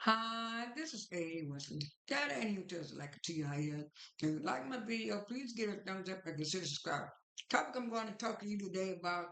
Hi, this is A. Wesley. That ain't even tells like a TIL. If you like my video, please give it a thumbs up and consider subscribe. Topic I'm going to talk to you today about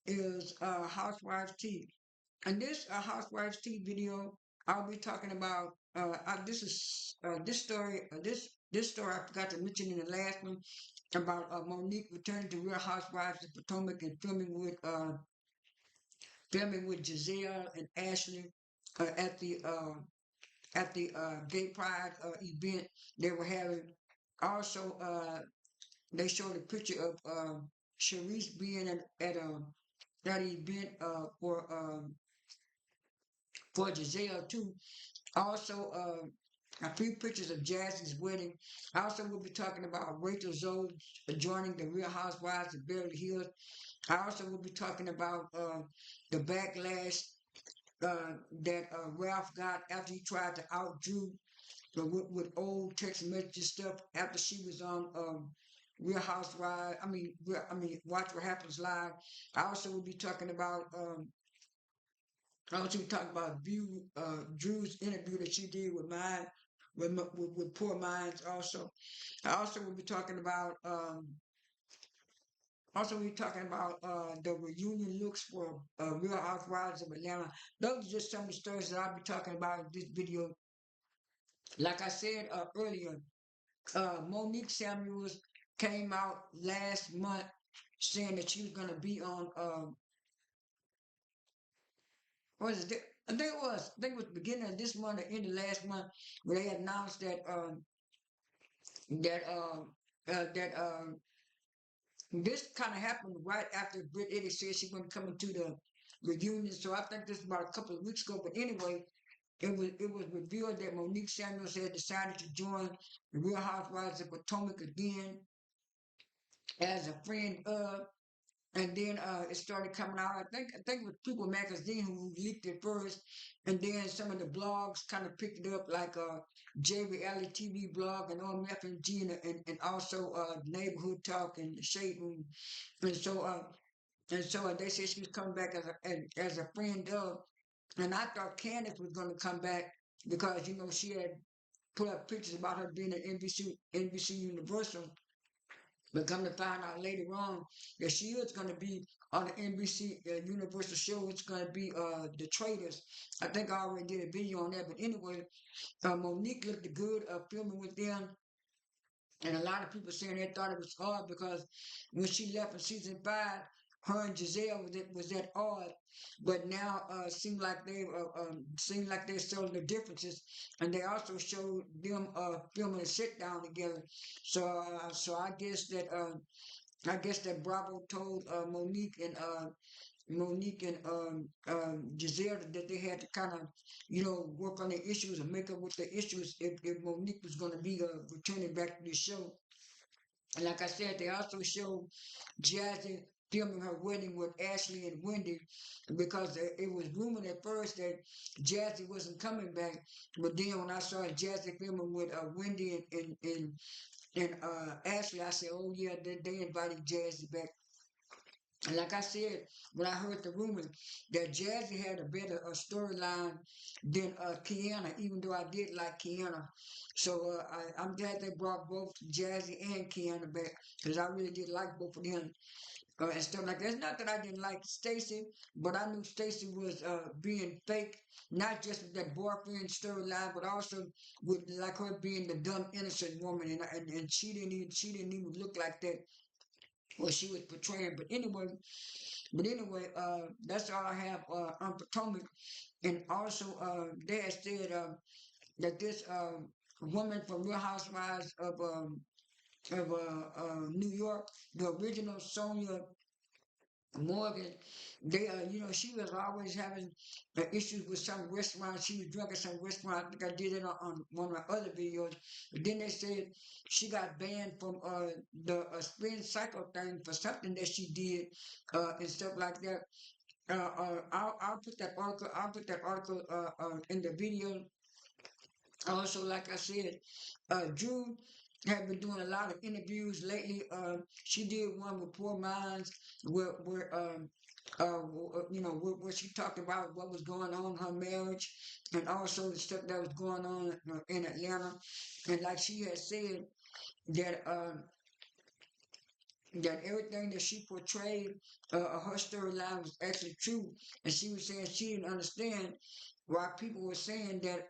is Housewives Tea. In this Housewives Tea video, I'll be talking about this story. This story I forgot to mention in the last one about Monique returning to Real Housewives of Potomac and filming with Giselle and Ashley uh, at the uh, at the Gay Pride event they were having. Also, they showed a picture of Sharice being at that event for Giselle too. Also, a few pictures of Jasmine's wedding. I also will be talking about Rachel Zoe joining the Real Housewives of Beverly Hills. I also will be talking about the backlash that Ralph got after he tried to out Drew with old text messages stuff after she was on Real Housewives. Watch What Happens Live. I also will be talking about Drew's interview that she did with mine with Poor Minds. I also will be talking about the reunion looks for Real Housewives of Atlanta. Those are just some of the stories that I'll be talking about in this video. Like I said earlier, Monique Samuels came out last month saying that she was going to be on, what is it? I think it was the beginning of this month or end of last month where they announced that, that, this kind of happened right after Britt Eddie said she wasn't coming to the reunion. So I think this was about a couple of weeks ago. But anyway, it was revealed that Monique Samuels had decided to join the Real Housewives of Potomac again as a friend of. And then it started coming out. I think it was People Magazine who leaked it first, and then some of the blogs kind of picked it up, like J Reality TV blog and OMFNG and also Neighborhood Talk and the Shade Room, and so they said she was coming back as a friend of, and I thought Candace was going to come back because she had put up pictures about her being at NBC Universal, but come to find out later on that she is going to be on the NBC Universal show. It's going to be The Traders. I think I already did a video on that. But anyway, Monique looked good filming with them. And a lot of people saying they thought it was odd because when she left in season 5, her and Giselle was at odd, but now seem like they're showing the differences, and they also showed them filming a sit down together. So I guess that Bravo told Monique and Giselle that they had to kind of, work on their issues and make up with the issues if Monique was going to be returning back to the show. And like I said, they also showed Jazzy filming her wedding with Ashley and Wendy because it was rumored at first that Jazzy wasn't coming back. But then when I saw Jazzy filming with Wendy and Ashley, I said, oh yeah, they invited Jazzy back. And like I said, when I heard the rumors that Jazzy had a better storyline than Kiana, even though I did like Kiana. So I'm glad they brought both Jazzy and Kiana back because I really did like both of them and stuff like that. It's not that I didn't like Stacy, but I knew Stacy was being fake, not just with that boyfriend storyline, but also with like her being the dumb innocent woman, and she didn't even look like that what she was portraying. But anyway, that's all I have on Potomac. And also, they had said that this woman from Real Housewives of New York, the original Sonia Morgan, she was always having issues with some restaurant. She was drunk at some restaurant. I think I did it on one of my other videos. But then they said she got banned from the spin cycle thing for something that she did and stuff like that. I'll put that article. I'll put that article in the video. Also, like I said, Drew have been doing a lot of interviews lately. She did one with Poor Minds where what she talked about, what was going on in her marriage, and also the stuff that was going on in Atlanta. And like she had said, that that everything that she portrayed, her storyline was actually true. And she was saying she didn't understand why people were saying that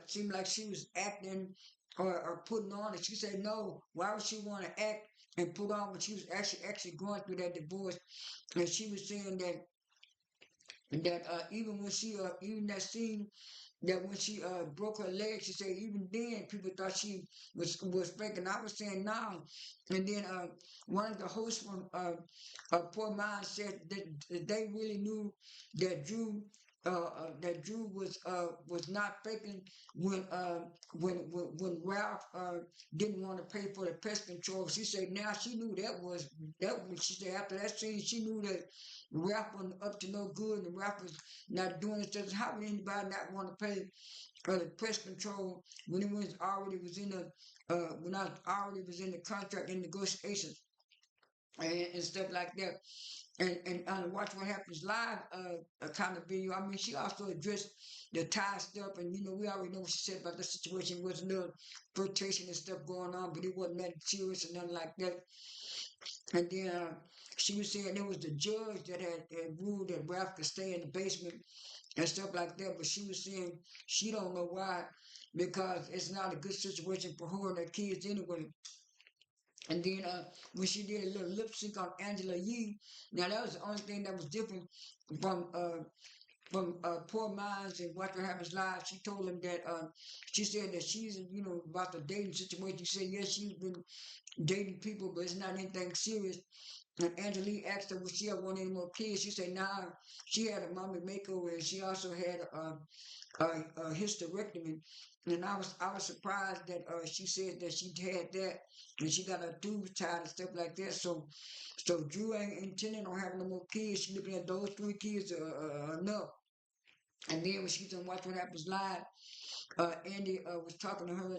seemed like she was acting or putting on it. She said no. Why would she want to act and put on when she was actually going through that divorce? And she was saying that even when even that scene that when she broke her leg, she said even then people thought she was faking. I was saying no. And then one of the hosts from Poor Mind said that they really knew that Drew was not faking when Ralph didn't want to pay for the pest control. She said now she knew that was she said after that scene she knew that Ralph wasn't up to no good and Ralph was not doing it. Says how would anybody not want to pay the pest control when it was already was in the when I already was in the contract and negotiations and stuff like that. And Watch What Happens Live kind of video. I mean, she also addressed the Thai stuff, and we already know what she said about the situation. It was a little flirtation and stuff going on, but it wasn't nothing serious or nothing like that. And then she was saying there was the judge that had ruled that Ralph could stay in the basement and stuff like that. But she was saying she don't know why, because it's not a good situation for her and her kids anyway. And then when she did a little lip sync on Angela Yee, now that was the only thing that was different from Poor Minds and Watch What Happens Live. She told him that she said that she's about the dating situation. She said yes, she's been dating people, but it's not anything serious. And Angelique asked her would she ever want any more kids. She said nah. She had a mommy makeover and she also had a hysterectomy. And I was surprised that she said that she had that and she got her tubes tied and stuff like that. So Drew ain't intending on having no more kids. She looking at those 3 kids enough. And then when she's on Watch What Happens Live, Andy was talking to her,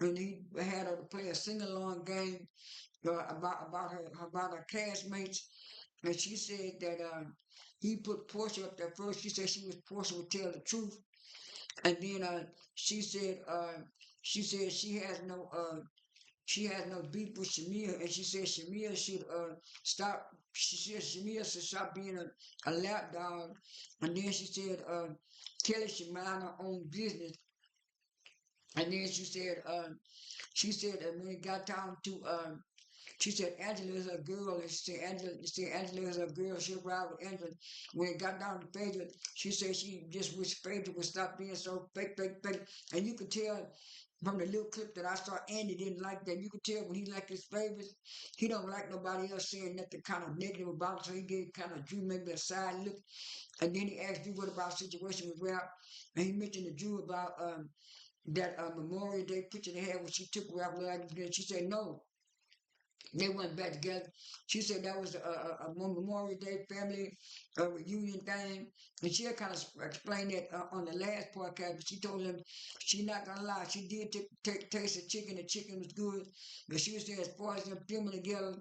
and he had her to play a sing-along game about her castmates, and she said that he put Portia up there first. She said Portia would tell the truth, and then she said she has no beef with Shamia, and she said Shamia should stop. She said Shamia should stop being a lap dog, and then she said Kelly should mind her own business, and then she said that when it got down to she said Angela is a girl, and she said Angela is a girl. She'll ride with Angela. When it got down to Phaedra, she said she just wished Phaedra would stop being so fake, fake, fake. And you could tell from the little clip that I saw, Andy didn't like that. You could tell when he liked his favorites, he don't like nobody else saying nothing kind of negative about it. So he gave kind of Drew maybe a side look. And then he asked Drew what about situation with Ralph, and he mentioned to Drew about that Memorial Day picture they had when she took Ralph Lawrence. She said no, they went back together. She said that was a Memorial Day family reunion thing. And she had kind of explained that on the last podcast, but she told them she not going to lie. She did taste the chicken. The chicken was good. But she was saying as far as them filming together,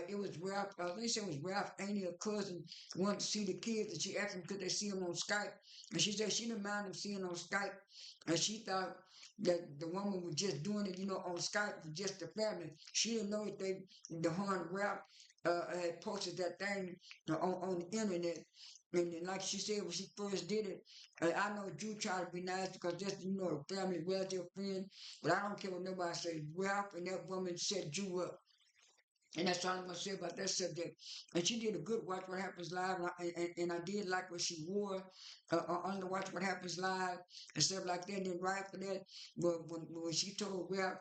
it was Ralph. They said it was Ralph, Annie, her cousin, wanted to see the kids, and she asked them could they see them on Skype. And she said she didn't mind them seeing on Skype, and she thought that the woman was just doing it, on Skype for just the family. She didn't know that the her and Ralph had posted that thing on the internet. And like she said when she first did it, I know Drew tried to be nice because that's a family relative friend, but I don't care what nobody says. Ralph and that woman set Drew up. And that's all I'm gonna say about that subject. And she did a good Watch What Happens Live, and I did like what she wore on the Watch What Happens Live and stuff like that. And then right after that, when she told Ralph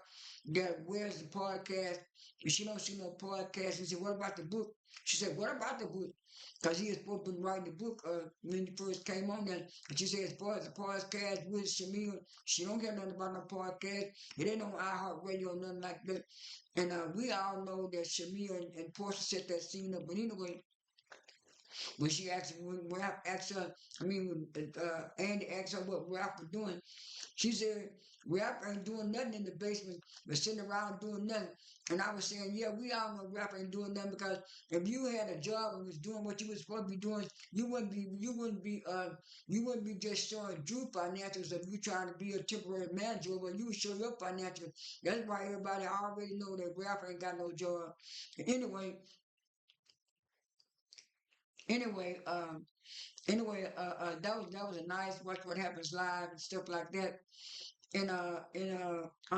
that where's the podcast, and she don't see no podcast, he said, "What about the book?" She said, "What about the book?" Because he had supposed to be writing the book when he first came on there. And she said, as far as the podcast with Shamil, she don't care nothing about no podcast. It ain't no iHeartRadio or nothing like that. And we all know that Shamia and Portia set that scene up. But anyway, When she asked, when Ralph asked her, I mean, when Andy asked her what Ralph was doing, she said, Rap ain't doing nothing in the basement, but sitting around doing nothing. And I was saying, yeah, we all know Rap ain't doing nothing because if you had a job and was doing what you was supposed to be doing, you wouldn't be just showing Drew financials if you trying to be a temporary manager, but you would show your financials. That's why everybody already know that Rap ain't got no job. Anyway, anyway, that was a nice watch what happens live and stuff like that. On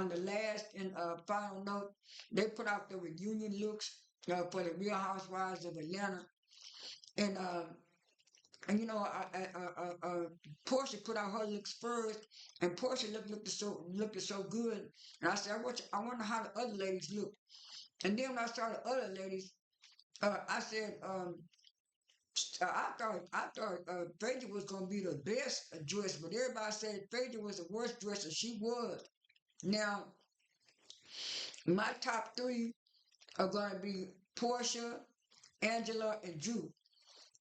the last and final note, they put out the reunion looks for the Real Housewives of Atlanta, and and you know, Portia put out her looks first, and Portia looked so good, and I said, I wonder how the other ladies look, and then when I saw the other ladies, I said, I thought Phaedra was gonna be the best dressed, but everybody said Phaedra was the worst dressed, and she was. Now, my top three are going to be Portia, Angela, and Drew.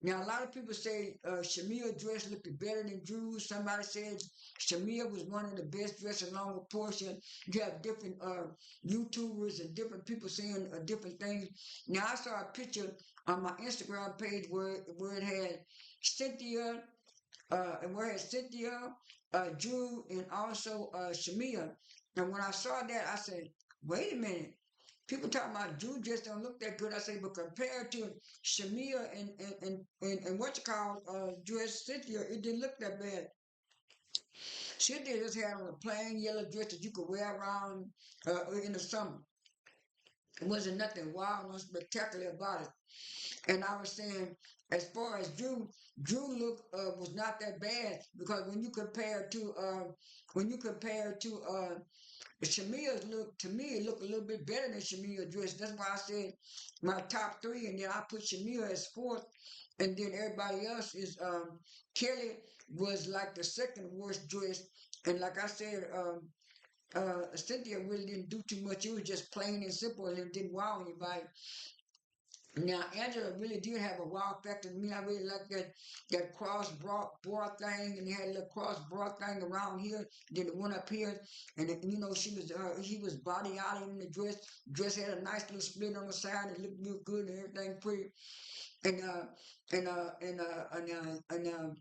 Now, a lot of people say Shamia dress looked better than Drew. Somebody said Shamia was one of the best dressed along with Portia. You have different YouTubers and different people saying different things. Now, I saw a picture on my Instagram page where it had Cynthia, Drew, and also Shamia. And when I saw that, I said, wait a minute. People talking about Drew just don't look that good. I say, but compared to Shamia and what you call dress Cynthia, it didn't look that bad. Cynthia just had on a plain yellow dress that you could wear around in the summer. It wasn't nothing wild or spectacular about it. And I was saying, as far as Drew look was not that bad because when you compare to Shamia's look, to me, it looked a little bit better than Shamia's dress. That's why I said my top three, and then I put Shamia as fourth, and then everybody else is Kelly was like the second worst dress, and like I said, Cynthia really didn't do too much. It was just plain and simple, and it didn't wow anybody. Now Angela really did have a wow factor to me. I really like that cross bra thing, and they had a little cross bra thing around here. Then it went up here, and you know he was body out in the dress. Dress had a nice little split on the side. It looked real good and everything pretty. And and uh and uh and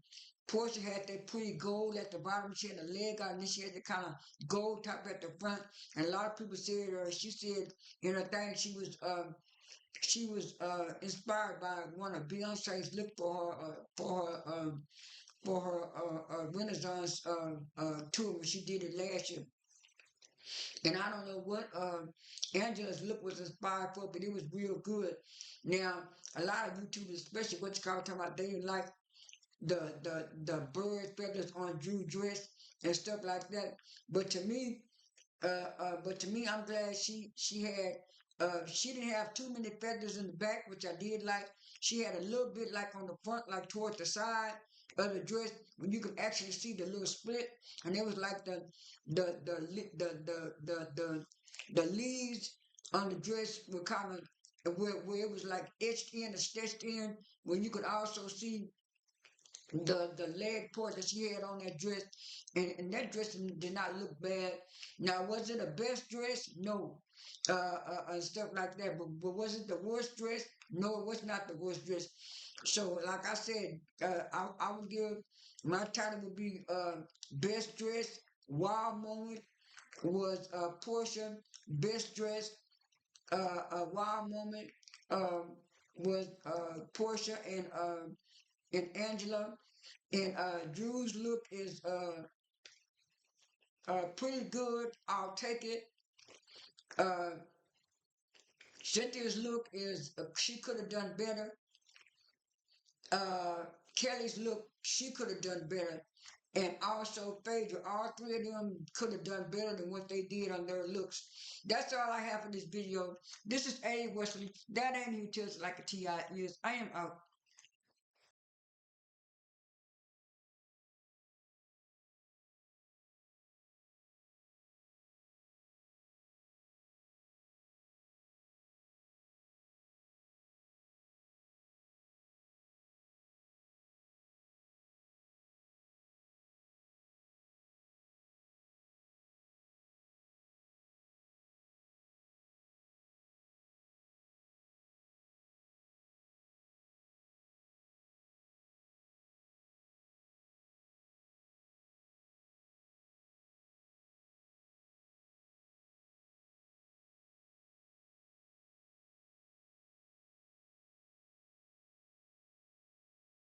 Portia had that pretty gold at the bottom. She had a leg out, and then she had the kind of gold top at the front. And a lot of people said she said in her thing she was inspired by one of Beyonce's look for her Renaissance tour when she did it last year. And I don't know what Angela's look was inspired for, but it was real good. Now, a lot of YouTubers, especially what you call talking about, they didn't like the bird feathers on Drew dress and stuff like that. But to me, I'm glad she had she didn't have too many feathers in the back, which I did like. She had a little bit like on the front, like towards the side of the dress, when you could actually see the little split, and it was like the leaves on the dress were kind of where it was like etched in and stitched in, when you could also see the leg part that she had on that dress, and that dress did not look bad. Now, was it a best dress? No, and stuff like that. But was it the worst dress? No, it was not the worst dress. So, like I said, I would give my title would be best dress. Wild moment was Portia. Best dress. A wild moment was Portia and Angela. And Drew's look is pretty good. I'll take it. Uh, Cynthia's look is she could have done better. Uh, Kelly's look, she could have done better. And also Phaedra, all three of them could have done better than what they did on their looks. That's all I have for this video. This is A. Wesley. That ain't who tells it like a T.I. is. I am out.